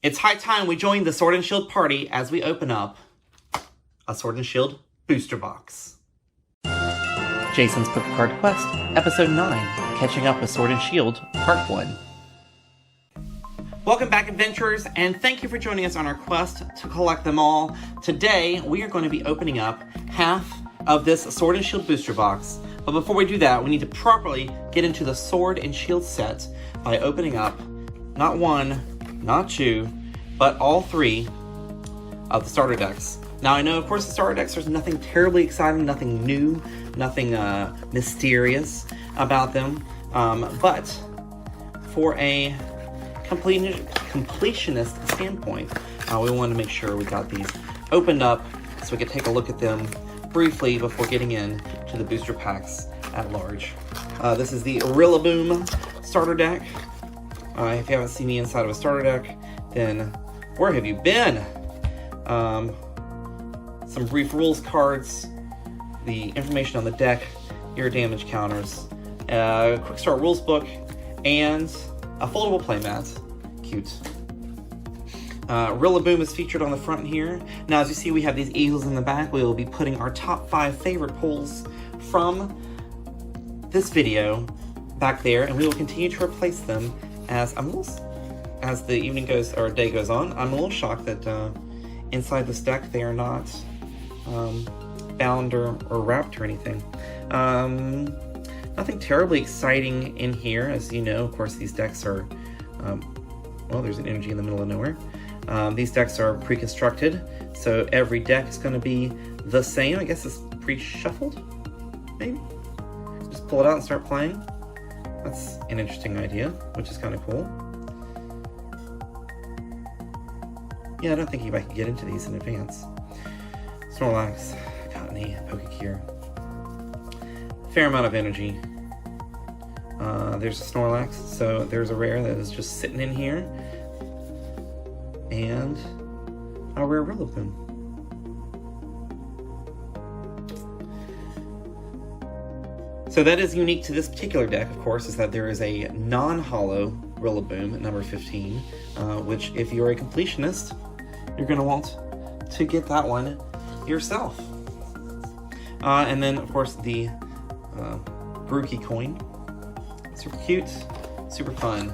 It's high time we join the Sword and Shield party as we open up a Sword and Shield booster box. Jason's Card Quest, Episode 9, Catching Up with Sword and Shield, Part 1. Welcome back, adventurers, and thank you for joining us on our quest to collect them all. Today, we are going to be opening up half of this Sword and Shield booster box. But before we do that, we need to properly get into the Sword and Shield set by opening up not one, not two, but all three of the starter decks. Now, I know, of course, the starter decks, there's nothing terribly exciting, nothing new, nothing mysterious about them. But for a completionist standpoint, we wanted to make sure we got these opened up so we could take a look at them briefly before getting in to the booster packs at large. This is the Rillaboom starter deck. If you haven't seen the inside of a starter deck, then where have you been? Some brief rules cards, the information on the deck, your damage counters, a quick start rules book, and a foldable playmat. Cute. Rillaboom is featured on the front here. Now, as you see, we have these easels in the back. We will be putting our top 5 favorite pulls from this video back there, and we will continue to replace them as the evening goes, or day goes on. I'm a little shocked that inside this deck they are not bound or wrapped or anything. Nothing terribly exciting in here. As you know, of course, these decks are, well, there's an energy in the middle of nowhere. These decks are pre-constructed, so every deck is going to be the same. I guess it's pre-shuffled, maybe? Just pull it out and start playing. That's an interesting idea, which is kind of cool. Yeah, I don't think I could get into these in advance. Snorlax, Cottonee, Pokegear. Fair amount of energy. There's a Snorlax, so there's a rare that is just sitting in here. And a rare Rillaboom. So that is unique to this particular deck, of course, is that there is a non-holo Rillaboom at number 15, which if you're a completionist, you're going to want to get that one yourself. And then, of course, the Brookie coin. Super cute, super fun.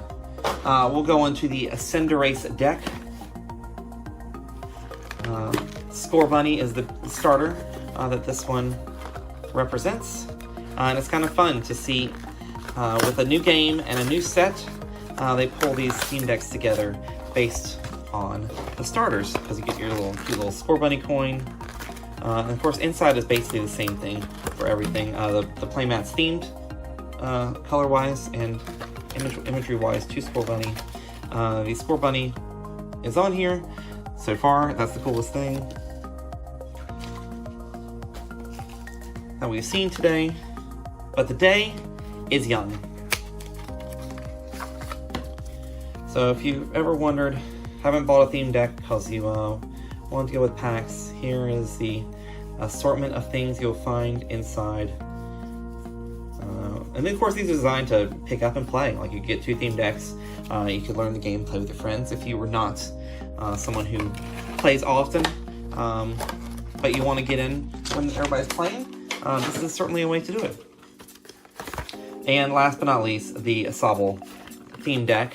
We'll go into the Cinderace deck. Score Bunny is the starter that this one represents. And it's kind of fun to see with a new game and a new set, they pull these team decks together based on the starters, because you get your cute little Score Bunny coin. And of course, inside is basically the same thing for everything. The playmat's themed color-wise and imagery-wise to Score Bunny. The Score Bunny is on here. So far, that's the coolest thing that we've seen today. But the day is young. So if you've ever wondered, haven't bought a theme deck because you want to go with packs, here is the assortment of things you'll find inside. And then of course these are designed to pick up and play. Like you get 2 theme decks, you could learn the game, play with your friends. If you were not someone who plays often, but you want to get in when everybody's playing, this is certainly a way to do it. And last but not least, the Sobble theme deck,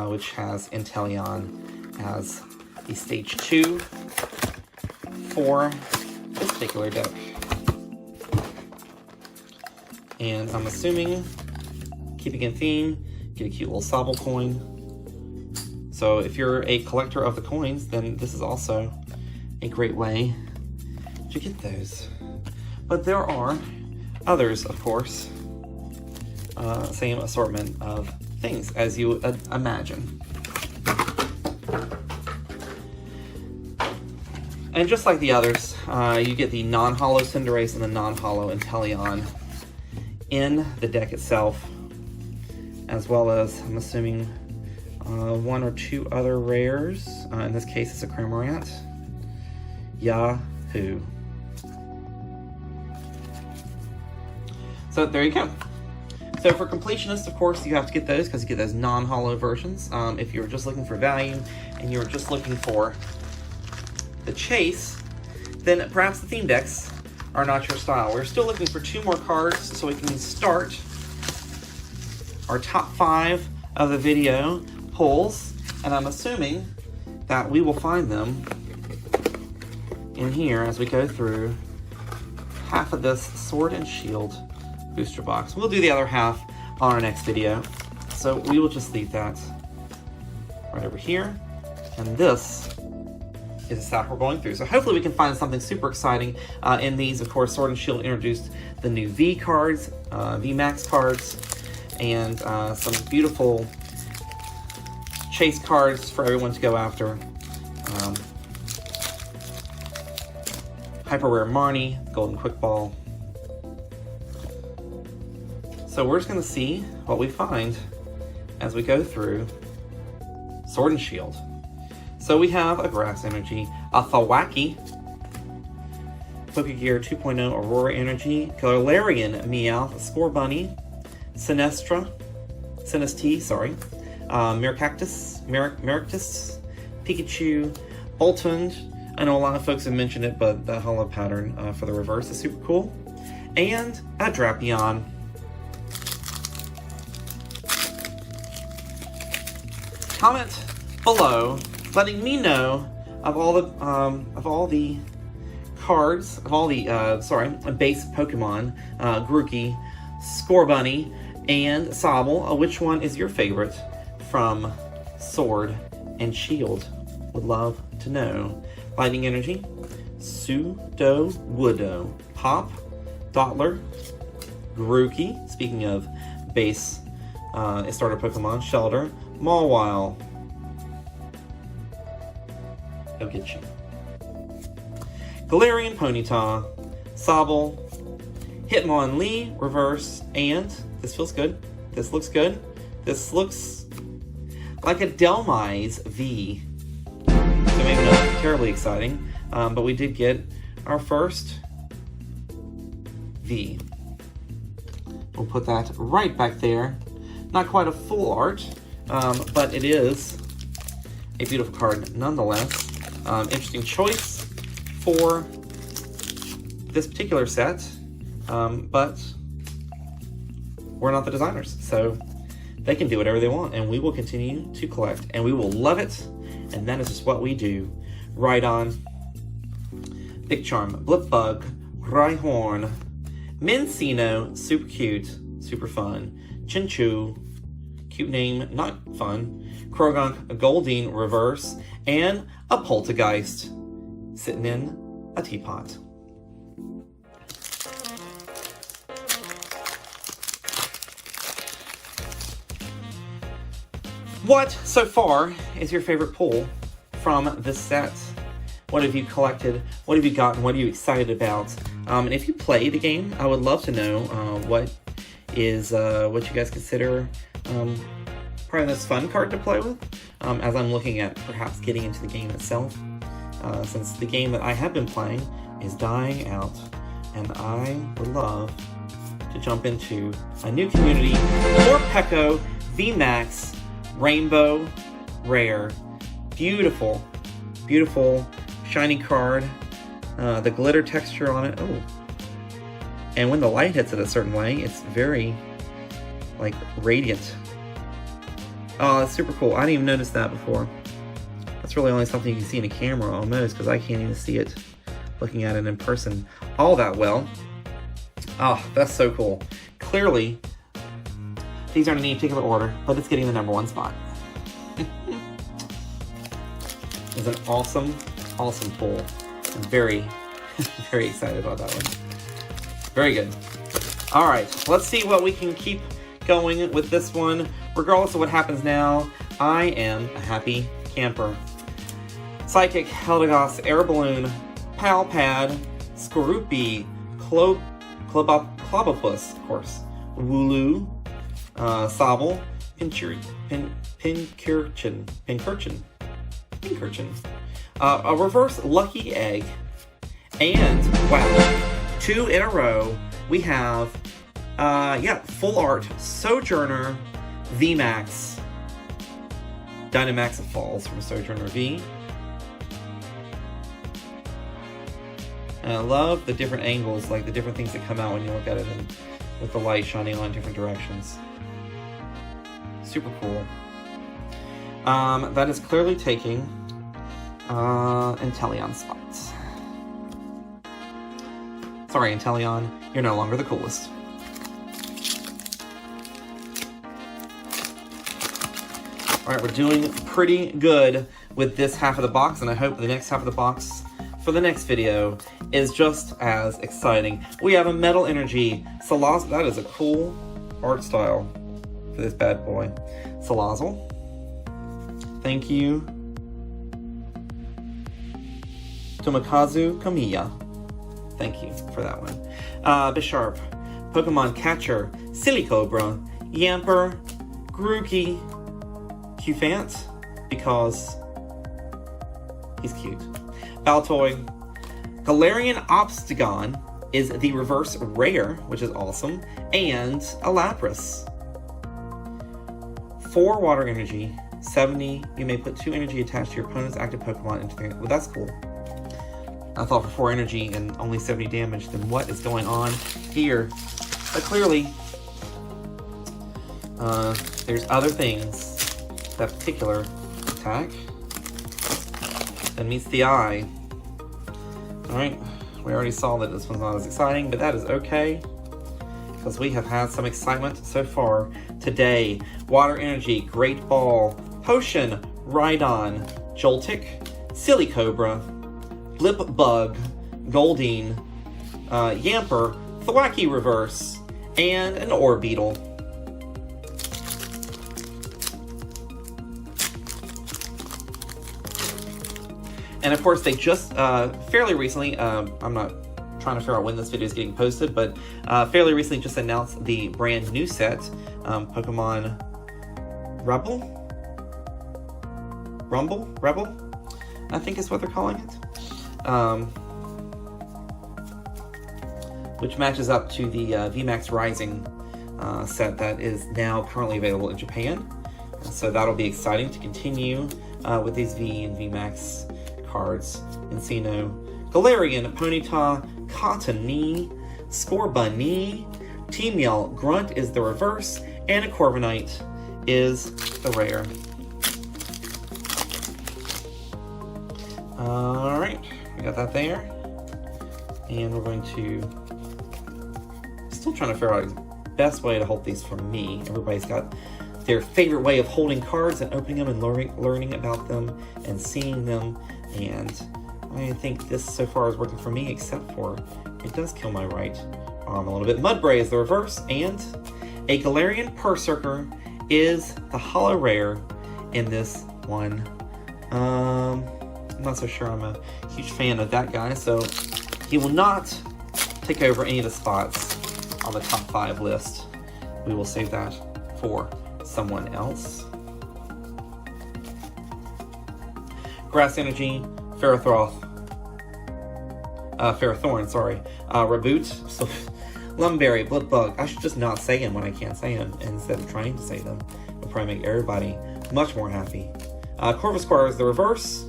which has Inteleon as the stage 2 for this particular deck. And I'm assuming, keeping in theme, get a cute little Sobble coin. So if you're a collector of the coins, then this is also a great way to get those. But there are others, of course. Same assortment of things as you imagine. And just like the others, you get the non-holo Cinderace and the non-holo Inteleon in the deck itself, as well as, I'm assuming, 1 or 2 other rares. In this case, it's a Cramorant. Yahoo! So there you go. So for completionists, of course, you have to get those because you get those non-holo versions. If you're just looking for value and you're just looking for the chase, then perhaps the theme decks are not your style. We're still looking for 2 more cards so we can start our top 5 of the video pulls, and I'm assuming that we will find them in here as we go through half of this Sword and Shield booster box. We'll do the other half on our next video, so we will just leave that right over here, and this is the stack we're going through. So hopefully we can find something super exciting in these. Of course, Sword and Shield introduced the new V cards, V Max cards, and some beautiful chase cards for everyone to go after. Hyper Rare Marnie, Golden Quick Ball. So we're just going to see what we find as we go through Sword and Shield. So we have a Grass Energy, a Thwackey, Pokegear 2.0 Aurora Energy, Galarian Meowth, Scorbunny, Sinestee, Maractus, Pikachu, Boltund. I know a lot of folks have mentioned it, but the holo pattern for the reverse is super cool. And a Drapion. Comment below letting me know of all the cards, of all the base Pokemon, Grookey, Scorbunny, and Sobble. Which one is your favorite from Sword and Shield? Would love to know. Lightning Energy, Sudowoodo, Pop, Dottler, Grookey, speaking of base starter Pokemon, Shelter, Mawile, go get you. Galarian Ponyta, Sobble, Hitmonlee, Reverse, and this feels good. This looks good. This looks like a Delmise V. So maybe not terribly exciting, but we did get our first V. We'll put that right back there. Not quite a full art, but it is a beautiful card nonetheless. Interesting choice for this particular set, but we're not the designers, so they can do whatever they want, and we will continue to collect, and we will love it, and that is just what we do. Right on. Big Charm, Blipbug, Rhyhorn, Mincino, super cute, super fun, Chinchou, cute name, not fun, Krogunk, a Goldeen Reverse, and a Poltergeist sitting in a teapot. What, so far, is your favorite pull from this set? What have you collected? What have you gotten? What are you excited about? And if you play the game, I would love to know what you guys consider probably the most fun card to play with, as I'm looking at perhaps getting into the game itself, since the game that I have been playing is dying out, and I would love to jump into a new community for Peko VMAX Rainbow Rare. Beautiful, beautiful, shiny card. The glitter texture on it, oh. And when the light hits it a certain way, it's very, like, radiant. Oh, that's super cool. I didn't even notice that before. That's really only something you can see in a camera almost, because I can't even see it looking at it in person all that well. Oh, that's so cool. Clearly, these aren't in any particular order, but it's getting the #1 spot. It's an awesome, awesome pull. I'm very, very excited about that one. Very good. All right, let's see what we can keep going with this one. Regardless of what happens now, I am a happy camper. Psychic, Eldegoss, Air Balloon, Palpad, Skorupi, Clobopus, of course, Wooloo, Sobble, Pincurchin, a reverse Lucky Egg, and wow, 2 in a row, we have Yeah, full art, Sojourner VMAX, Dynamax Falls from Sojourner V. And I love the different angles, like the different things that come out when you look at it and with the light shining on different directions. Super cool. That is clearly taking Inteleon spots. Sorry, Inteleon, you're no longer the coolest. Alright, we're doing pretty good with this half of the box, and I hope the next half of the box for the next video is just as exciting. We have a Metal Energy Salazzle. That is a cool art style for this bad boy. Salazzle. Thank you. Tomokazu Kamiya. Thank you for that one. Bisharp, Pokemon Catcher, Silicobra, Yamper, Grookey, Cufant, because he's cute. Baltoy. Galarian Obstagon is the reverse rare, which is awesome, and a Lapras. 4 water energy, 70. You may put 2 energy attached to your opponent's active Pokemon into the... Well, that's cool. I thought for 4 energy and only 70 damage, then what is going on here? But clearly, there's other things. That particular attack that meets the eye. Alright, we already saw that this one's not as exciting, but that is okay, because we have had some excitement so far today. Water Energy, Great Ball, Potion, Rhydon, Joltik, Silicobra, Blip Bug, Goldeen, Yamper, Thwackey Reverse, and an Orbeetle. And of course, they just fairly recently, I'm not trying to figure out when this video is getting posted, but fairly recently just announced the brand new set, Pokemon Rebel, I think is what they're calling it, which matches up to the VMAX Rising set that is now currently available in Japan. So that'll be exciting to continue with these V and VMAX cards. Encino, Galarian, Ponyta, Cottonee, Scorbunny, Team Yell, Grunt is the reverse, and a Corviknight is the rare. Alright, we got that there. And we're going to... Still trying to figure out the best way to hold these for me. Everybody's got their favorite way of holding cards and opening them and learning about them and seeing them. And I think this so far is working for me, except for it does kill my right arm a little bit. Mudbray is the reverse, and a Galarian Berserker is the holo rare in this one. I'm not so sure I'm a huge fan of that guy, so he will not take over any of the spots on the top 5 list. We will save that for someone else. Grass Energy, Ferrothorn, sorry. Reboot, so, Lumberry, Blipbug. I should just not say them when I can't say them, instead of trying to say them. It'll probably make everybody much more happy. Corvisquire is the reverse.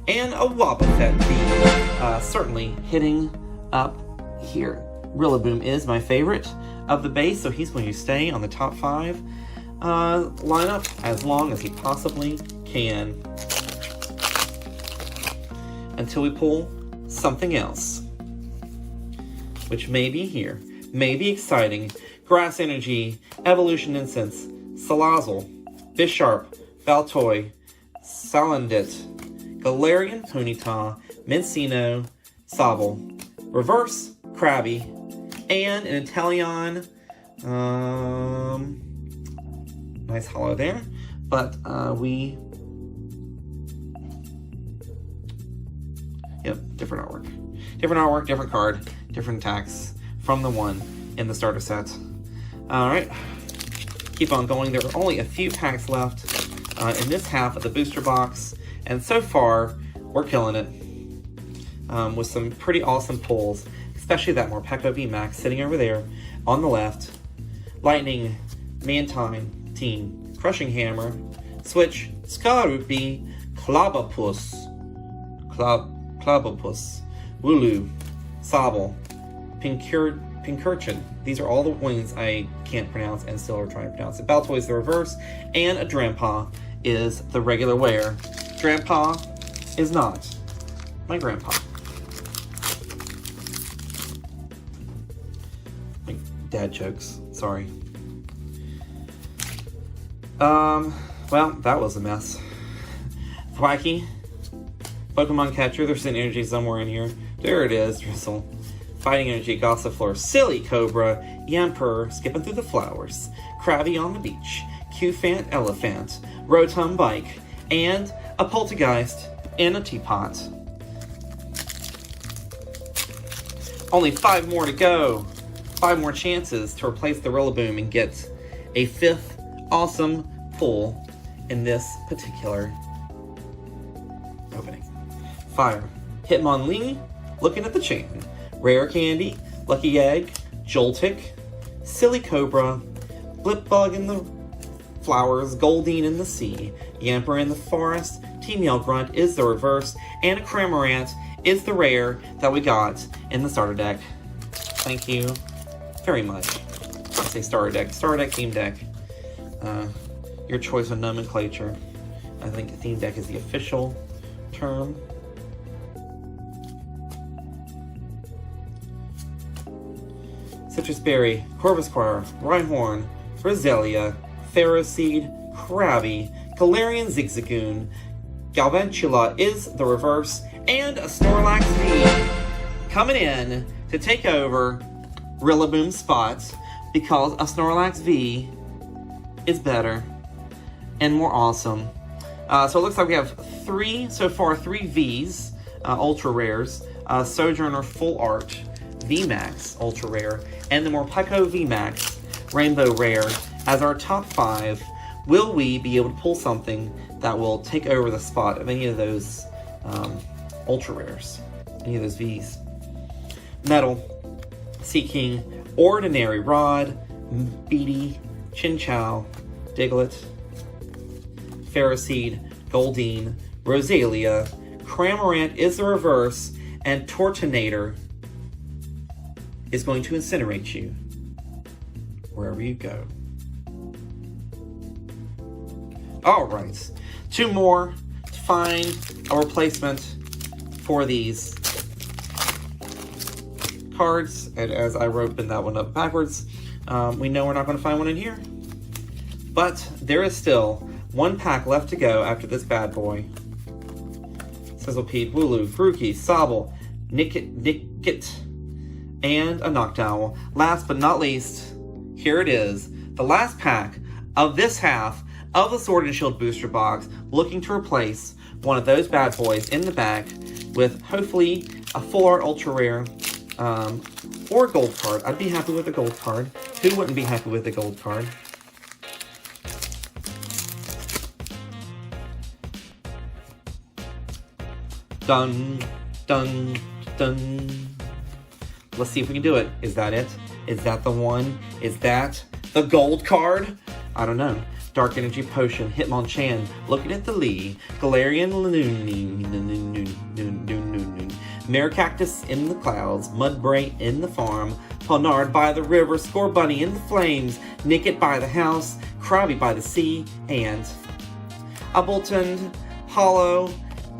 And a Wobbuffet B, certainly hitting up here. Rillaboom is my favorite of the base, so he's going to stay on the top 5 lineup as long as he possibly can, until we pull something else, which may be here, may be exciting. Grass Energy, Evolution Incense, Salazzle, Bisharp, Baltoy, Salandit, Galarian Ponyta, Mincino, Sobble, Reverse Krabby, and an Inteleon. Nice holo there, but yep, different artwork. Different artwork, different card, different attacks from the one in the starter set. Alright, keep on going. There are only a few packs left in this half of the booster box, and so far, we're killing it with some pretty awesome pulls, especially that Morpeko VMAX sitting over there. on the left, Lightning, Mantine, Teen, Crushing Hammer, Switch, Skarupi, Clobopus, Wooloo, Sobble, Pincurchin. These are all the wings I can't pronounce and still are trying to pronounce it. Baltoy is the reverse, and a Drampa is the regular wear. Grandpa is not my grandpa. My dad jokes, sorry. Well, that was a mess. Thwacky, Pokemon Catcher, there's an energy somewhere in here. There it is, Drizzle. Fighting Energy, Gossifleur, Silly Cobra, Yamper, skipping through the flowers, Krabby on the beach, Q-Fant Elephant, Rotom Bike, and a Poltergeist in a teapot. Only 5 more to go. 5 more chances to replace the Rillaboom and get a 5th awesome pull in this particular opening. Fire. Hitmonlee, looking at the chain. Rare Candy, Lucky Egg, Joltik, Silly Cobra, Blipbug in the flowers, Goldeen in the sea, Yamper in the forest, Team Grunt is the reverse, and a Cramorant is the rare that we got in the starter deck. Thank you very much. I say starter deck, theme deck. Your choice of nomenclature. I think theme deck is the official term. Citrus Berry, Corvisquire, Rhyhorn, Roselia, Ferroseed, Krabby, Galarian Zigzagoon, Galvantula is the reverse, and a Snorlax V coming in to take over Rillaboom's spot because a Snorlax V is better and more awesome. So it looks like we have 3 Vs, Ultra Rares, Sojourner Full Art, VMAX Ultra Rare, and the Morpeko VMAX Rainbow Rare as our top 5. Will we be able to pull something that will take over the spot of any of those Ultra Rares, any of those Vs? Metal, Seaking, Ordinary Rod, Beatty, Chinchou, Diglett, Ferroseed, Goldeen, Roselia, Cramorant is the reverse, and Tortonator is going to incinerate you wherever you go. Alright, 2 more to find a replacement for these cards. And as I opened that one up backwards, we know we're not going to find one in here. But there is still 1 pack left to go after this bad boy. Sizzlepede, Wooloo, Grookey, Sobble, Nickit, and a Noctowl. Last but not least, here it is, the last pack of this half of the Sword and Shield booster box, looking to replace one of those bad boys in the back with hopefully a full art ultra rare or a gold card. I'd be happy with a gold card. Who wouldn't be happy with a gold card? Dun, dun, dun. Let's see if we can do it. Is that it? Is that the one? Is that the gold card? I don't know. Dark Energy Potion, Hitmonchan, Looking at the Lee, Galarian Maracactus in the clouds, Mudbray in the farm, Pawniard by the river, Scorbunny in the flames, Nickit by the house, Krabby by the sea, and Ableton Hollow.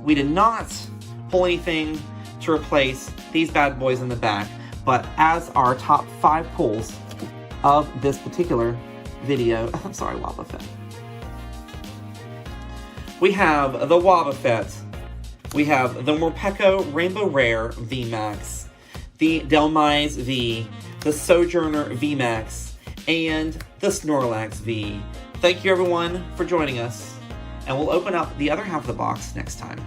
We did not pull anything to replace these bad boys in the back, but as our top 5 pulls of this particular video, I'm sorry, Wobbuffet. We have the Wobbuffet. We have the Morpeko Rainbow Rare VMAX, the Delmise V, the Sojourner VMAX, and the Snorlax V. Thank you everyone for joining us, and we'll open up the other half of the box next time.